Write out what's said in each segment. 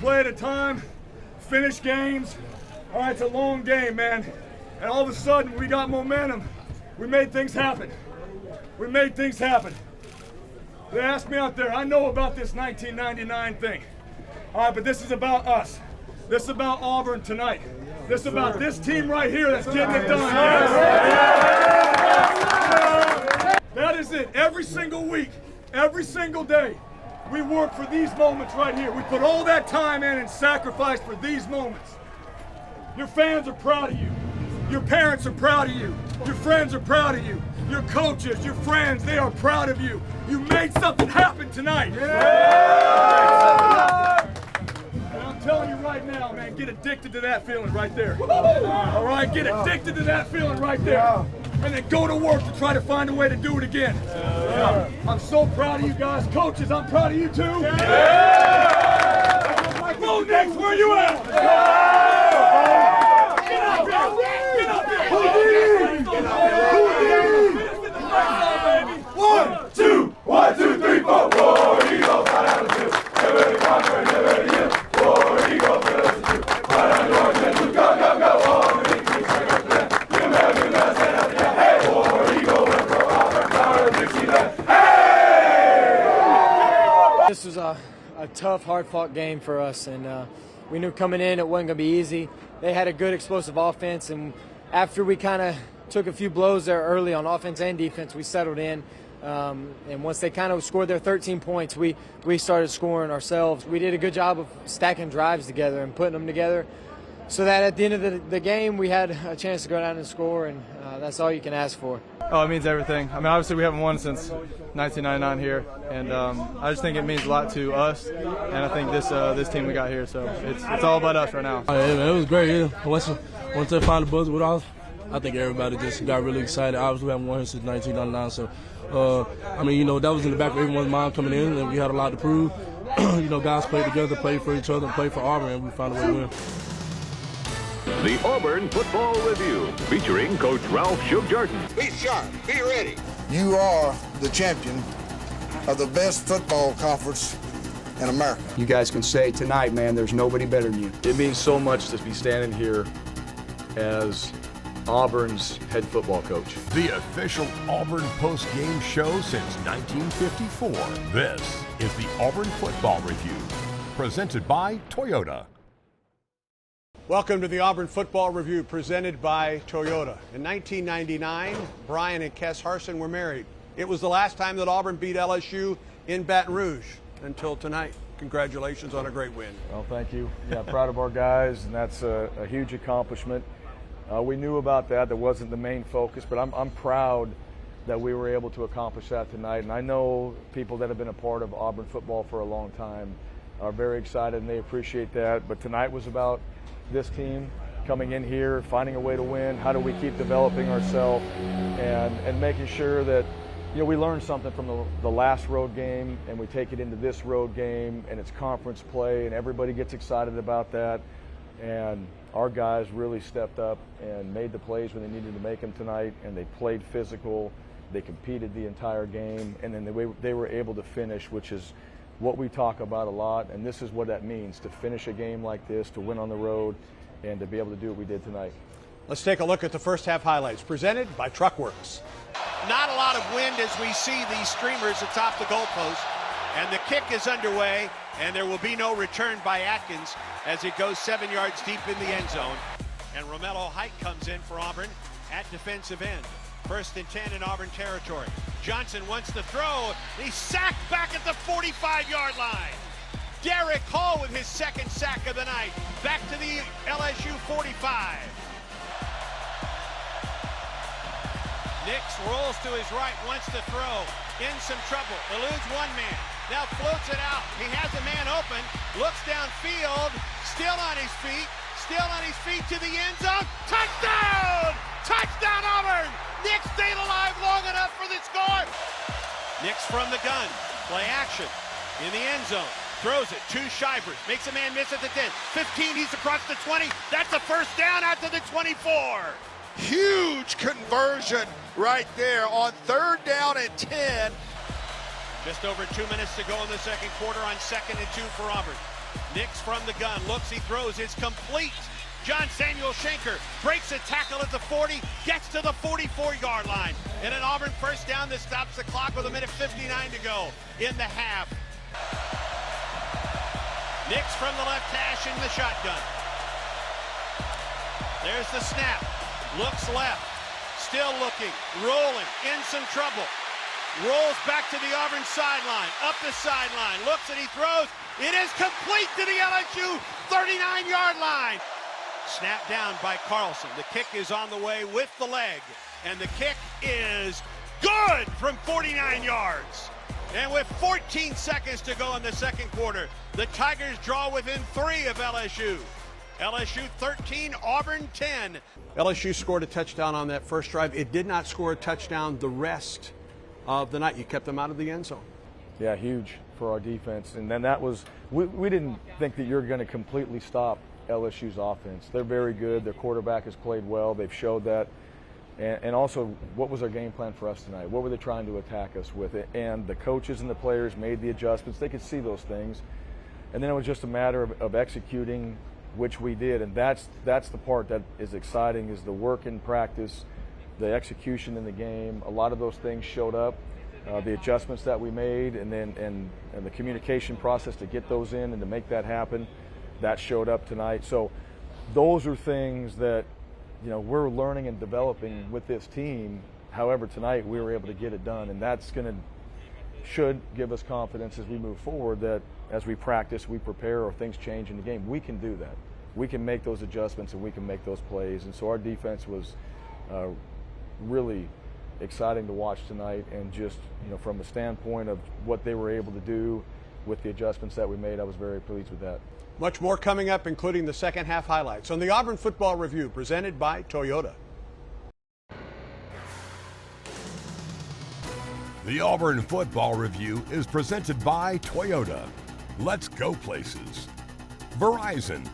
play at a time, finish games. All right, it's a long game, man. And all of a sudden, we got momentum. We made things happen. We made things happen. They asked me out there, I know about this 1999 thing. All right, but this is about us. This is about Auburn tonight. This is about this team right here that's getting it done. That is it. Every single week, every single day, we work for these moments right here. We put all that time in and sacrifice for these moments. Your fans are proud of you. Your parents are proud of you. Your friends are proud of you. Your coaches, your friends, they are proud of you. You made something happen tonight. And I'm telling you right now, man, get addicted to that feeling right there. All right, get addicted to that feeling right there. And then go to work to try to find a way to do it again. I'm so proud of you guys. Coaches, I'm proud of you too. Go next, where you at? Get up here. Get up here. One, two, 3, 4. War Eagle, fly down the field. Never to conquer, never to yield. War Eagle, fill us to shoot. Fly down the orange and blue. Go, go, go. All the victories, strike up the land. You never stand up the end. Hey, War Eagle, and for Auburn, power of Dixieland. Hey! This was a tough, hard-fought game for us, and we knew coming in it wasn't going to be easy. They had a good explosive offense, and after we kind of took a few blows there early on offense and defense, we settled in. And once they kind of scored their 13 points, we started scoring ourselves. We did a good job of stacking drives together and putting them together so that at the end of the game, we had a chance to go down and score, and that's all you can ask for. Oh, it means everything. I mean, obviously we haven't won since 1999 here, and I just think it means a lot to us, and I think this team we got here, so it's all about us right now. Oh, yeah, man, it was great. Yeah. Once they found the buzzer with us, I think everybody just got really excited. Obviously, we haven't won here since 1999, so I mean, you know, that was in the back of everyone's mind coming in, and we had a lot to prove. You know, guys played together, played for each other, and played for Auburn, and we found a way to win. The Auburn Football Review, featuring Coach Ralph Shug Jordan. Be sharp. Be ready. You are the champion of the best football conference in America. You guys can say tonight, man, there's nobody better than you. It means so much to be standing here as Auburn's head football coach. The official Auburn post-game show since 1954. This is the Auburn Football Review, presented by Toyota. Welcome to the Auburn Football Review, presented by Toyota. In 1999, Brian and Kess Harson were married. It was the last time that Auburn beat LSU in Baton Rouge until tonight. Congratulations on a great win. Well, thank you. Yeah, proud of our guys, and that's a huge accomplishment. We knew about that. That wasn't the main focus, but I'm proud that we were able to accomplish that tonight. And I know people that have been a part of Auburn football for a long time are very excited, and they appreciate that. But tonight was about this team coming in here, finding a way to win. How do we keep developing ourselves and making sure that, you know, we learn something from the last road game and we take it into this road game, and it's conference play, and everybody gets excited about that. And our guys really stepped up and made the plays when they needed to make them tonight, and they played physical. They competed the entire game, and then they were able to finish, which is what we talk about a lot, and this is what that means, to finish a game like this, to win on the road, and to be able to do what we did tonight. Let's take a look at the first half highlights, presented by Truckworks. Not a lot of wind as we see these streamers atop the goalpost, and the kick is underway, and there will be no return by Atkins as it goes 7 yards deep in the end zone. And Romello Height comes in for Auburn at defensive end. 1st and 10 in Auburn territory. Johnson wants to throw. He's sacked back at the 45-yard line. Derek Hall with his second sack of the night. Back to the LSU 45. Nix rolls to his right, wants to throw. In some trouble. Eludes one man. Now floats it out. He has a man open. Looks downfield. Still on his feet. Still on his feet to the end zone. Touchdown! Touchdown Auburn! Nix stayed alive long enough for the score. Nix from the gun. Play action in the end zone. Throws it to Shivers. Makes a man miss at the 10. 15, he's across the 20. That's a first down out to the 24. Huge conversion right there on 3rd down and 10. Just over 2 minutes to go in the second quarter on 2nd and 2 for Auburn. Nix from the gun, looks, he throws, it's complete. John Samuel Schenker breaks a tackle at the 40, gets to the 44-yard line. And an Auburn first down that stops the clock with 1:59 to go in the half. Nix from the left hash in the shotgun. There's the snap, looks left, still looking, rolling, in some trouble. Rolls back to the Auburn sideline, up the sideline, looks and he throws. It is complete to the LSU 39-yard line. Snap down by Carlson. The kick is on the way with the leg. And the kick is good from 49 yards. And with 14 seconds to go in the second quarter, the Tigers draw within 3 of LSU. LSU 13, Auburn 10. LSU scored a touchdown on that first drive. It did not score a touchdown the rest of the night. You kept them out of the end zone. Yeah, huge for our defense. And then that was, we didn't think that you're going to completely stop LSU's offense. They're very good. Their quarterback has played well. They've showed that. And also, what was their game plan for us tonight? What were they trying to attack us with? And the coaches and the players made the adjustments. They could see those things. And then it was just a matter of executing, which we did. And that's the part that is exciting, is the work in practice, the execution in the game. A lot of those things showed up. The adjustments that we made, and the communication process to get those in and to make that happen, that showed up tonight. So those are things that, you know, we're learning and developing with this team. However, tonight we were able to get it done, and that's should give us confidence as we move forward, that as we practice, we prepare, or things change in the game, we can do that. We can make those adjustments and we can make those plays. And so our defense was really exciting to watch tonight, and just, you know, from the standpoint of what they were able to do with the adjustments that we made, I was very pleased with that. Much more coming up, including the second half highlights on the Auburn Football Review, presented by Toyota. The Auburn Football Review is presented by Toyota. Let's go places. Verizon,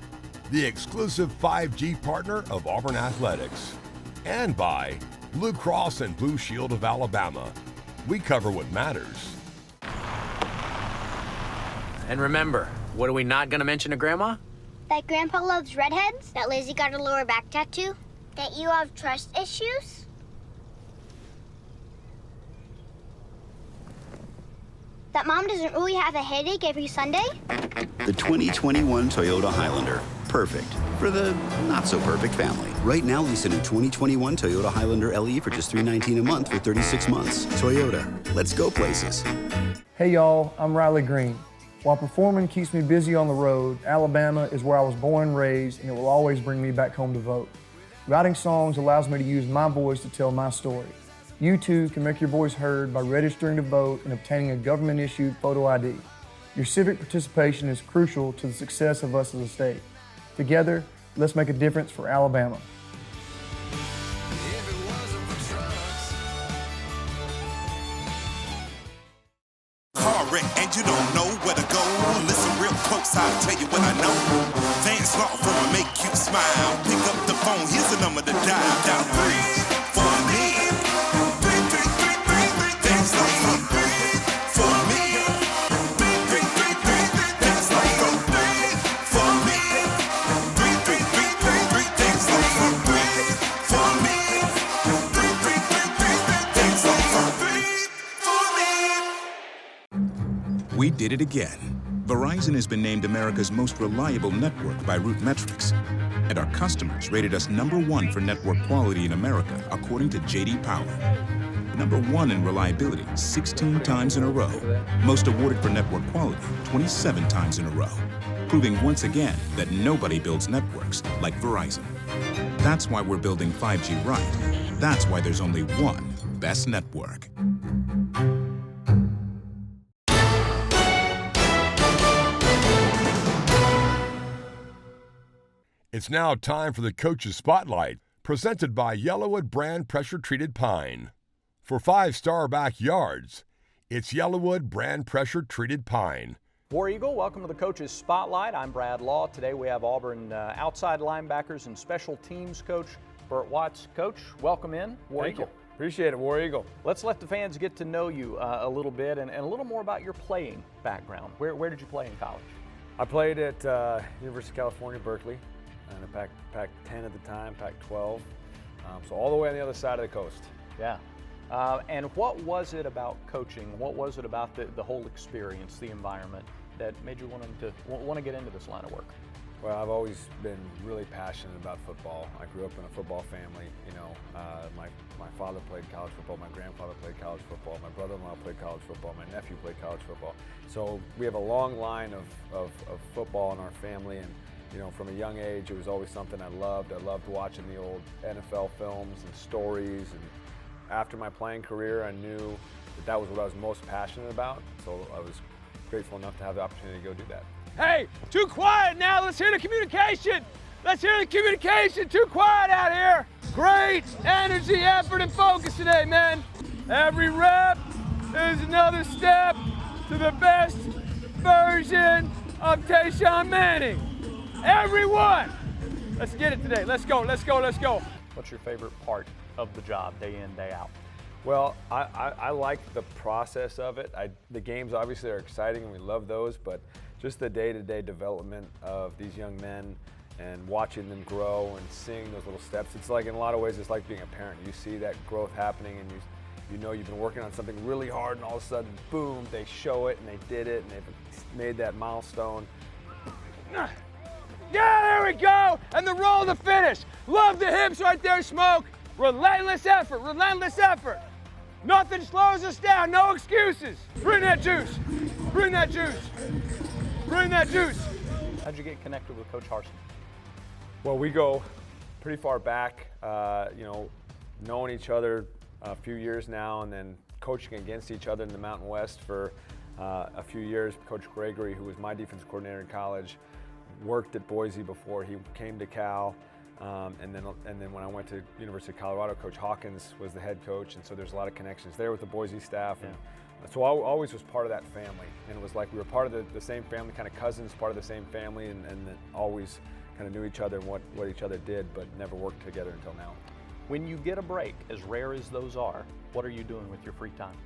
the exclusive 5G partner of Auburn Athletics. And by Blue Cross and Blue Shield of Alabama. We cover what matters. And remember, what are we not going to mention to Grandma? That Grandpa loves redheads? That Lizzie got a lower back tattoo? That you have trust issues? That Mom doesn't really have a headache every Sunday? The 2021 Toyota Highlander. Perfect for the not-so-perfect family. Right now, lease a new 2021 Toyota Highlander LE for just $319 a month for 36 months. Toyota, let's go places. Hey y'all, I'm Riley Green. While performing keeps me busy on the road, Alabama is where I was born and raised, and it will always bring me back home to vote. Writing songs allows me to use my voice to tell my story. You too can make your voice heard by registering to vote and obtaining a government-issued photo ID. Your civic participation is crucial to the success of us as a state. Together, let's make a difference for Alabama. Car wreck and you don't know where to go. Listen real close, I'll tell you what I know. Vance Law Firm will make you smile. Pick up the phone, here's the number to dial. Down 3 for me. 3 Vance Law Firm. For me. 3 Vance Law Firm. For me. 3 Vance Law Firm. For me. 3 Vance Law Firm. For me. We did it again. Verizon has been named America's most reliable network by RootMetrics. And our customers rated us #1 for network quality in America, according to J.D. Power. #1 in reliability 16 times in a row. Most awarded for network quality 27 times in a row. Proving once again that nobody builds networks like Verizon. That's why we're building 5G right. That's why there's only one best network. It's now time for the Coach's Spotlight, presented by Yellowwood Brand Pressure Treated Pine. For 5-star backyards, it's Yellowwood Brand Pressure Treated Pine. War Eagle, welcome to the Coach's Spotlight. I'm Brad Law. Today we have Auburn outside linebackers and special teams coach Burt Watts. Coach, welcome in. War Thank Eagle. you. Appreciate it, War Eagle. Let's let the fans get to know you a little bit and a little more about your playing background. Where did you play in college? I played at University of California, Berkeley, and Pac-10 at the time, Pac-12. So all the way on the other side of the coast. Yeah. And what was it about coaching? What was it about the whole experience, the environment, that made you want to get into this line of work? Well, I've always been really passionate about football. I grew up in a football family. You know, my father played college football. My grandfather played college football. My brother-in-law played college football. My nephew played college football. So we have a long line of football in our family. And you know, from a young age, it was always something I loved. I loved watching the old NFL films and stories. And after my playing career, I knew that was what I was most passionate about. So I was grateful enough to have the opportunity to go do that. Hey, too quiet now. Let's hear the communication. Let's hear the communication. Too quiet out here. Great energy, effort, and focus today, man. Every rep is another step to the best version of Tayshawn Manning. Everyone, let's get it today. Let's go, let's go, let's go. What's your favorite part of the job, day in, day out? Well, I like the process of it. The games obviously are exciting and we love those, but just the day-to-day development of these young men and watching them grow and seeing those little steps. It's like, in a lot of ways, it's like being a parent. You see that growth happening and you know you've been working on something really hard and all of a sudden, boom, they show it and they did it and they've made that milestone. Yeah, there we go. And the roll to finish. Love the hips right there, Smoke. Relentless effort, relentless effort. Nothing slows us down, no excuses. Bring that juice, bring that juice, bring that juice. How'd you get connected with Coach Harsin? Well, we go pretty far back, you know, knowing each other a few years now and then coaching against each other in the Mountain West for a few years. Coach Gregory, who was my defensive coordinator in college, worked at Boise before he came to Cal. And then when I went to University of Colorado, Coach Hawkins was the head coach, and so there's a lot of connections there with the Boise staff. And so I always was part of that family, and it was like we were part of the same family, kind of cousins, part of the same family, and always kind of knew each other and what each other did, but never worked together until now. When you get a break, as rare as those are, what are you doing with your free time?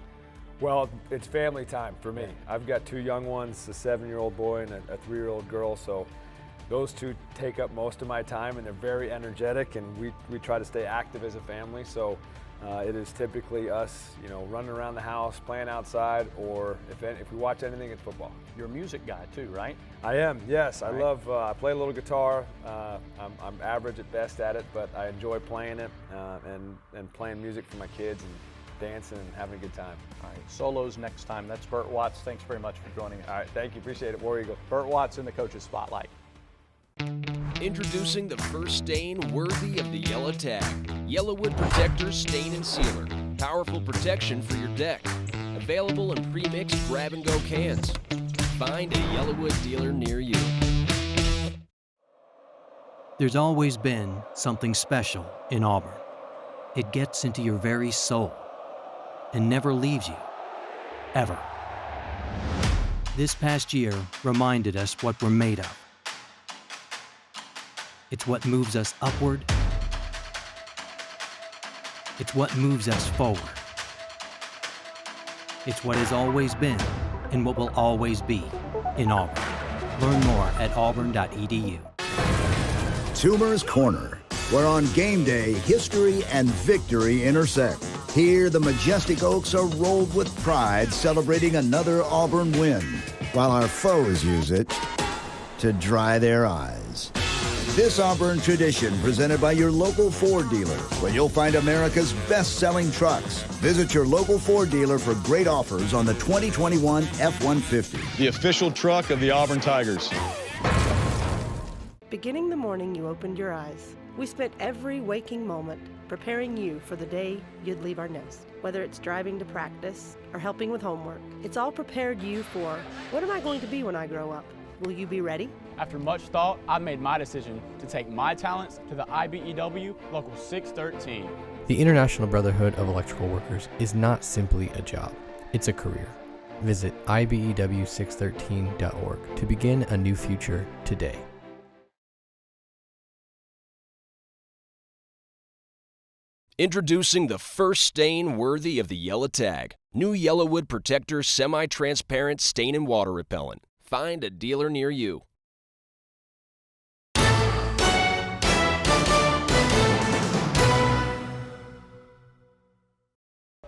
Well, it's family time for me. I've got two young ones, a 7-year-old boy and a 3-year-old girl, so those two take up most of my time, and they're very energetic, and we try to stay active as a family. So it is typically us, you know, running around the house, playing outside, or if we watch anything, it's football. You're a music guy too, right? I am, yes. Right. I love, I play a little guitar. I'm average at best at it, but I enjoy playing it and playing music for my kids and dancing and having a good time. All right, solos next time. That's Burt Watts. Thanks very much for joining us. All right, thank you. Appreciate it. War Eagle. Burt Watts in the Coach's Spotlight. Introducing the first stain worthy of the yellow tag. Yellowwood Protector Stain and Sealer. Powerful protection for your deck. Available in pre-mixed grab-and-go cans. Find a Yellowwood dealer near you. There's always been something special in Auburn. It gets into your very soul and never leaves you, ever. This past year reminded us what we're made of. It's what moves us upward. It's what moves us forward. It's what has always been and what will always be in Auburn. Learn more at auburn.edu. Toomer's Corner, where on game day, history and victory intersect. Here, the majestic Oaks are rolled with pride, celebrating another Auburn win, while our foes use it to dry their eyes. This Auburn tradition presented by your local Ford dealer, where you'll find America's best-selling trucks. Visit your local Ford dealer for great offers on the 2021 F-150. The official truck of the Auburn Tigers. Beginning the morning you opened your eyes, we spent every waking moment preparing you for the day you'd leave our nest. Whether it's driving to practice or helping with homework, it's all prepared you for, what am I going to be when I grow up? Will you be ready? After much thought, I made my decision to take my talents to the IBEW Local 613. The International Brotherhood of Electrical Workers is not simply a job, it's a career. Visit IBEW613.org to begin a new future today. Introducing the first stain worthy of the yellow tag. New Yellowwood Protector Semi-Transparent Stain and Water Repellent. Find a dealer near you.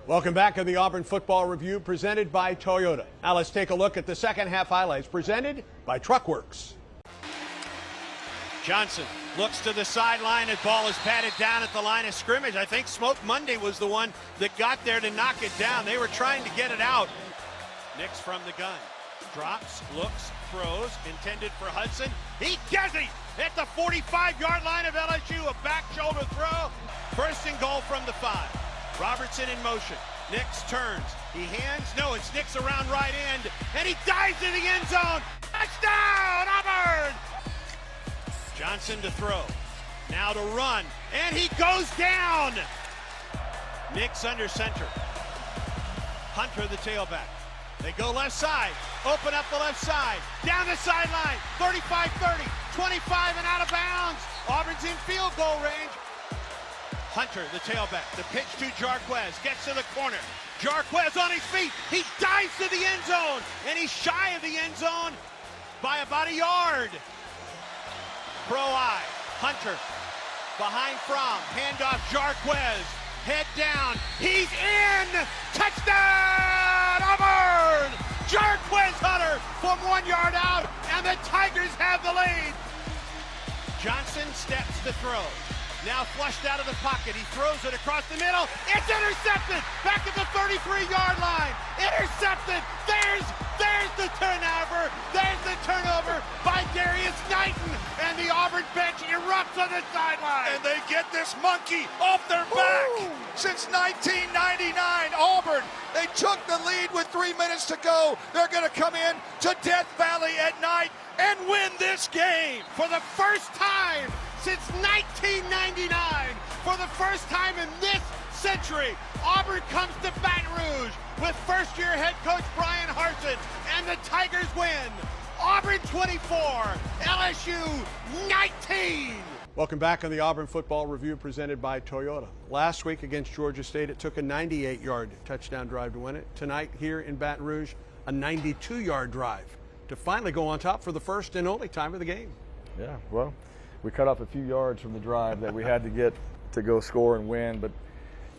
Welcome back to the Auburn Football Review presented by Toyota. Now let's take a look at the second half highlights presented by Truckworks. Johnson looks to the sideline. The ball is batted down at the line of scrimmage. I think Smoke Monday was the one that got there to knock it down. They were trying to get it out. Nix from the gun. Drops, looks, throws, intended for Hudson. He does it at the 45-yard line of LSU. A back shoulder throw. First and goal from the 5. Robertson in motion. Nix turns. He hands. No, it's Nix around right end. And he dives in the end zone. Touchdown, Auburn! Johnson to throw. Now to run. And he goes down. Nix under center. Hunter the tailback. They go left side. Open up the left side. Down the sideline. 35-30. 25 and out of bounds. Auburn's in field goal range. Hunter, the tailback, the pitch to Jarquez, gets to the corner. Jarquez on his feet, he dives to the end zone, and he's shy of the end zone by about a yard. Pro eye, Hunter, behind Fromm, handoff Jarquez, head down, he's in! Touchdown, Auburn! Jarquez Hunter from 1 yard out, and the Tigers have the lead. Johnson steps to throw. Now flushed out of the pocket. He throws it across the middle. It's intercepted. Back at the 33-yard line. Intercepted. There's the turnover. There's the turnover by Darius Knighton. And the Auburn bench erupts on the sideline. And they get this monkey off their back. Woo! Since 1999, Auburn, they took the lead with 3 minutes to go. They're going to come in to Death Valley at night and win this game. For the first time since 1999, for the first time in this century, Auburn comes to Baton Rouge with first-year head coach Brian Harsin, and the Tigers win. Auburn 24, LSU 19. Welcome back on the Auburn Football Review presented by Toyota. Last week against Georgia State, it took a 98-yard touchdown drive to win it. Tonight here in Baton Rouge, a 92-yard drive to finally go on top for the first and only time of the game. Yeah, well, we cut off a few yards from the drive that we had to get to go score and win, but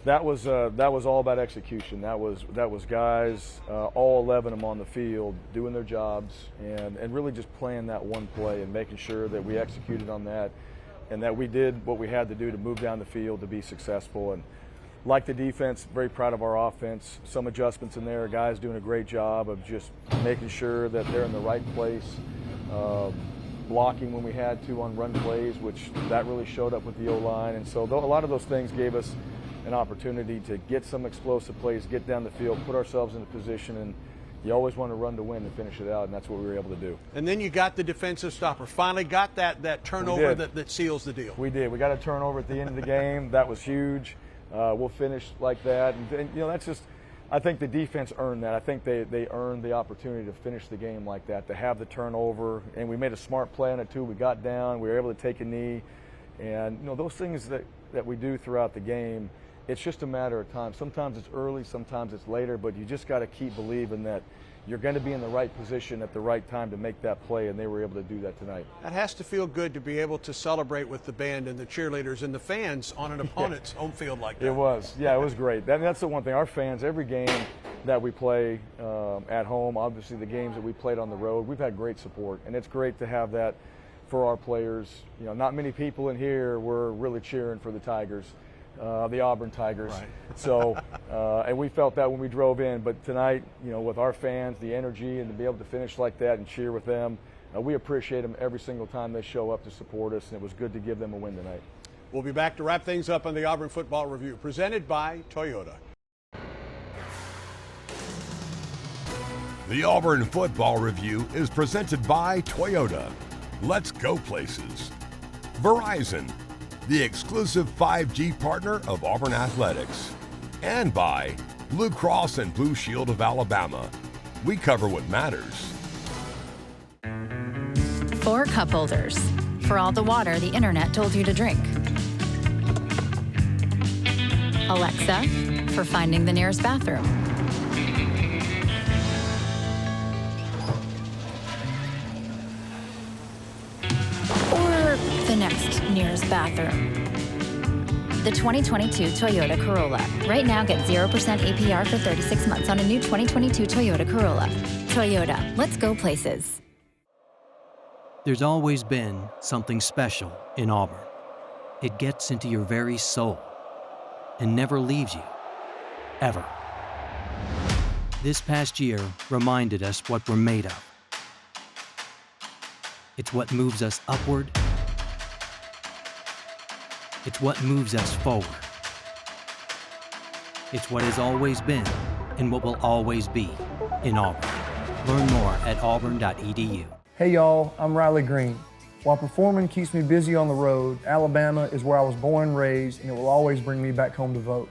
that was all about execution. That was guys, all 11 of them on the field, doing their jobs and really just playing that one play and making sure that we executed on that and that we did what we had to do to move down the field to be successful. And like the defense, very proud of our offense. Some adjustments in there, guys doing a great job of just making sure that they're in the right place. Blocking when we had to on run plays, which that really showed up with the O-line. And so a lot of those things gave us an opportunity to get some explosive plays, get down the field, put ourselves in a position, and you always want to run to win and finish it out, and that's what we were able to do. And then you got the defensive stopper. Finally got that turnover that seals the deal. We did. We got a turnover at the end of the game. That was huge. We'll finish like that. And that's just, I think the defense earned that. I think they earned the opportunity to finish the game like that, to have the turnover. And we made a smart play on it, too. We got down. We were able to take a knee. And, those things that we do throughout the game, it's just a matter of time. Sometimes it's early, sometimes it's later, but you just got to keep believing that you're going to be in the right position at the right time to make that play, and they were able to do that tonight. That has to feel good to be able to celebrate with the band and the cheerleaders and the fans on an opponent's home field like that. It was. Yeah, it was great. That's the one thing. Our fans, every game that we play at home, obviously the games that we played on the road, we've had great support, and it's great to have that for our players. Not many people in here were really cheering for the Tigers. The Auburn Tigers. Right. So, and we felt that when we drove in. But tonight, with our fans, the energy, and to be able to finish like that and cheer with them, we appreciate them every single time they show up to support us, and it was good to give them a win tonight. We'll be back to wrap things up on the Auburn Football Review, presented by Toyota. The Auburn Football Review is presented by Toyota. Let's go places. Verizon, the exclusive 5G partner of Auburn Athletics. And by Blue Cross and Blue Shield of Alabama. We cover what matters. 4 cup holders for all the water the internet told you to drink. Alexa for finding the nearest bathroom. bathroom. The 2022 Toyota Corolla. Right now, get 0% APR for 36 months on a new 2022 Toyota Corolla. Toyota, let's go places. There's always been something special in Auburn. It gets into your very soul and never leaves you, ever. This past year reminded us what we're made of. It's what moves us upward. It's what moves us forward. It's what has always been and what will always be in Auburn. Learn more at auburn.edu. Hey y'all, I'm Riley Green. While performing keeps me busy on the road, Alabama is where I was born and raised, and it will always bring me back home to vote.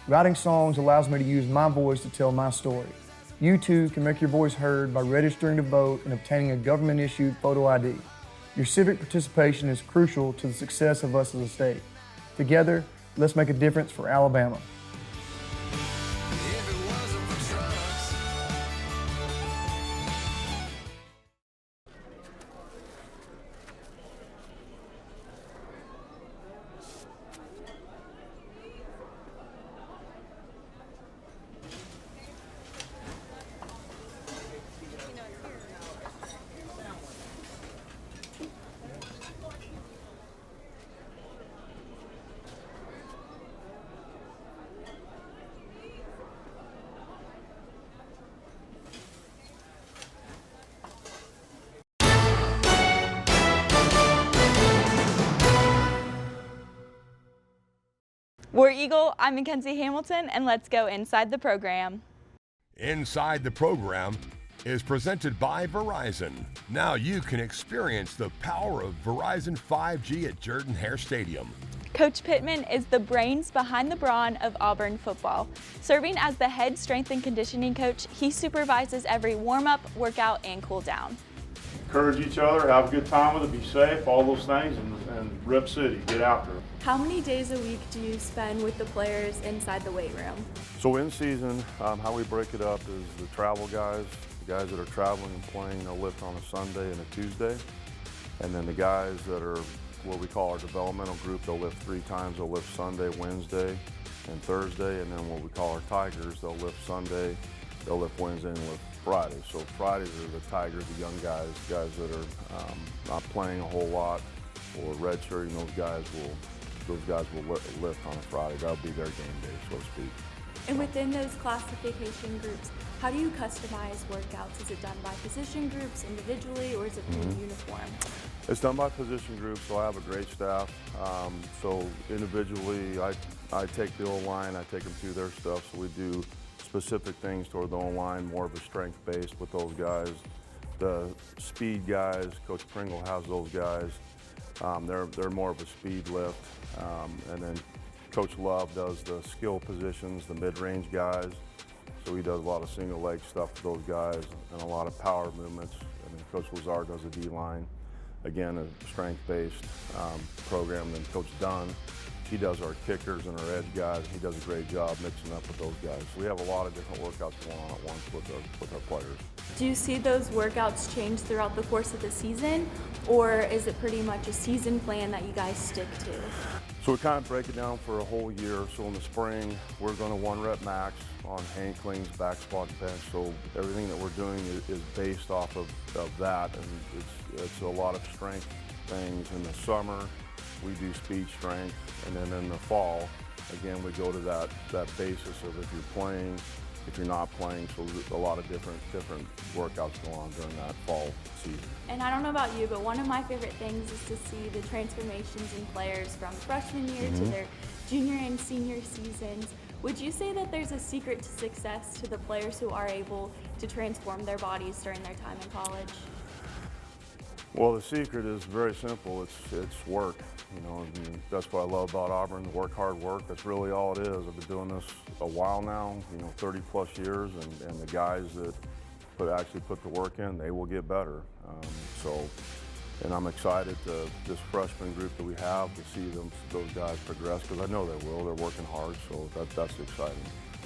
Writing songs allows me to use my voice to tell my story. You too can make your voice heard by registering to vote and obtaining a government-issued photo ID. Your civic participation is crucial to the success of us as a state. Together, let's make a difference for Alabama. War Eagle, I'm Mackenzie Hamilton, and let's go inside the program. Inside the Program is presented by Verizon. Now you can experience the power of Verizon 5G at Jordan-Hare Stadium. Coach Pittman is the brains behind the brawn of Auburn football. Serving as the head strength and conditioning coach, he supervises every warm-up, workout, and cool down. Encourage each other, have a good time with it, be safe, all those things, and Rip City, get after it. How many days a week do you spend with the players inside the weight room? So in season, how we break it up is the travel guys, the guys that are traveling and playing, they'll lift on a Sunday and a Tuesday. And then the guys that are what we call our developmental group, they'll lift 3 times. They'll lift Sunday, Wednesday, and Thursday. And then what we call our Tigers, they'll lift Sunday, they'll lift Wednesday, and lift Friday. So Fridays are the Tigers, the young guys that are not playing a whole lot or redshirting. Those guys will lift on a Friday. That'll be their game day, so to speak. And within those classification groups, how do you customize workouts? Is it done by position groups individually, or is it in uniform? It's done by position groups, so I have a great staff. So individually, I take the O-line, I take them through their stuff, so we do specific things toward the O-line, more of a strength base with those guys. The speed guys, Coach Pringle has those guys. They're more of a speed lift. And then Coach Love does the skill positions, the mid-range guys. So he does a lot of single leg stuff with those guys and a lot of power movements. And then Coach Lazar does the D-line. Again, a strength-based program. Then Coach Dunn, he does our kickers and our edge guys. He does a great job mixing up with those guys. So we have a lot of different workouts going on at once with our players. Do you see those workouts change throughout the course of the season, or is it pretty much a season plan that you guys stick to? So we kind of break it down for a whole year. So in the spring, we're going to 1 rep max on hang cleans, back squat, bench. So everything that we're doing is based off of that, and it's a lot of strength things. In the summer, we do speed strength, and then in the fall, again, we go to that basis of if you're playing, if you're not playing. So a lot of different workouts go on during that fall season. And I don't know about you, but one of my favorite things is to see the transformations in players from freshman year to their junior and senior seasons. Would you say that there's a secret to success to the players who are able to transform their bodies during their time in college? Well, the secret is very simple. It's work. You know, and that's what I love about Auburn. Work, hard work. That's really all it is. I've been doing this a while now. 30 plus years, and the guys that actually put the work in, they will get better. And I'm excited to this freshman group that we have to see those guys progress, because I know they will. They're working hard, so that's exciting.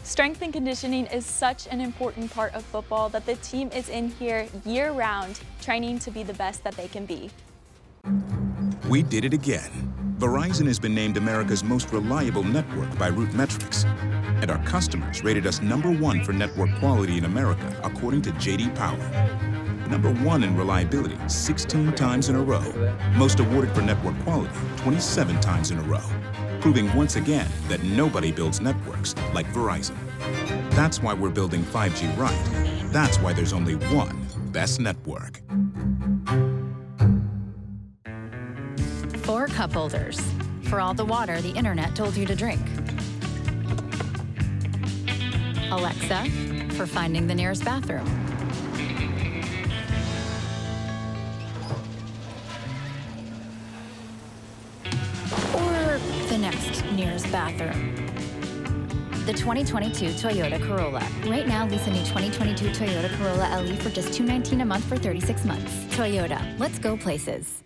Strength and conditioning is such an important part of football that the team is in here year-round, training to be the best that they can be. We did it again. Verizon has been named America's most reliable network by Root Metrics, and our customers rated us #1 for network quality in America, according to J.D. Power. #1 in reliability 16 times in a row. Most awarded for network quality 27 times in a row. Proving once again that nobody builds networks like Verizon. That's why we're building 5G right. That's why there's only one best network. 4 cup holders for all the water the internet told you to drink. Alexa for finding the nearest bathroom. Or the next nearest bathroom. The 2022 Toyota Corolla. Right now, lease a new 2022 Toyota Corolla LE for just $219 a month for 36 months. Toyota, let's go places.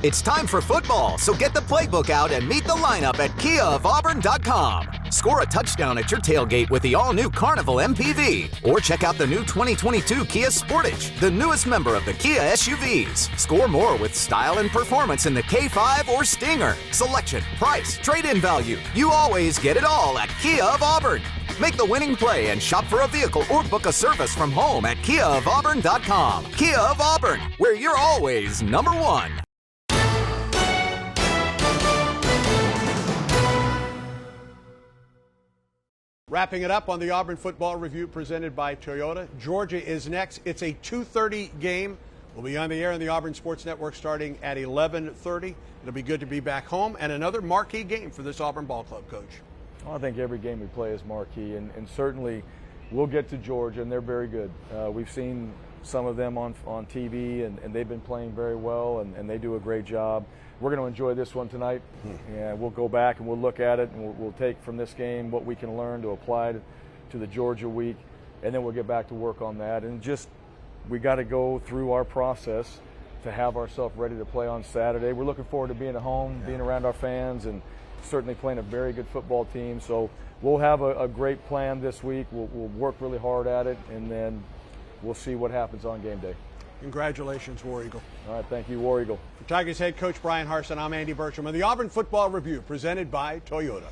It's time for football, so get the playbook out and meet the lineup at KiaofAuburn.com. Score a touchdown at your tailgate with the all-new Carnival MPV. Or check out the new 2022 Kia Sportage, the newest member of the Kia SUVs. Score more with style and performance in the K5 or Stinger. Selection, price, trade-in value. You always get it all at Kia of Auburn. Make the winning play and shop for a vehicle or book a service from home at KiaofAuburn.com. Kia of Auburn, where you're always #1. Wrapping it up on the Auburn Football Review presented by Toyota. Georgia is next. It's a 2:30 game. We'll be on the air on the Auburn Sports Network starting at 11:30. It'll be good to be back home and another marquee game for this Auburn ball club, Coach. Well, I think every game we play is marquee, and certainly we'll get to Georgia, and they're very good. We've seen some of them on TV, and they've been playing very well, and they do a great job. We're going to enjoy this one tonight, and we'll go back and we'll look at it, and we'll take from this game what we can learn to apply to the Georgia week, and then we'll get back to work on that. And just we got to go through our process to have ourselves ready to play on Saturday. We're looking forward to being at home, being around our fans, and certainly playing a very good football team. So we'll have a great plan this week. We'll work really hard at it, and then we'll see what happens on game day. Congratulations, War Eagle. All right, thank you, War Eagle. For Tigers head coach Brian Harsin, I'm Andy Bertram, and the Auburn Football Review presented by Toyota.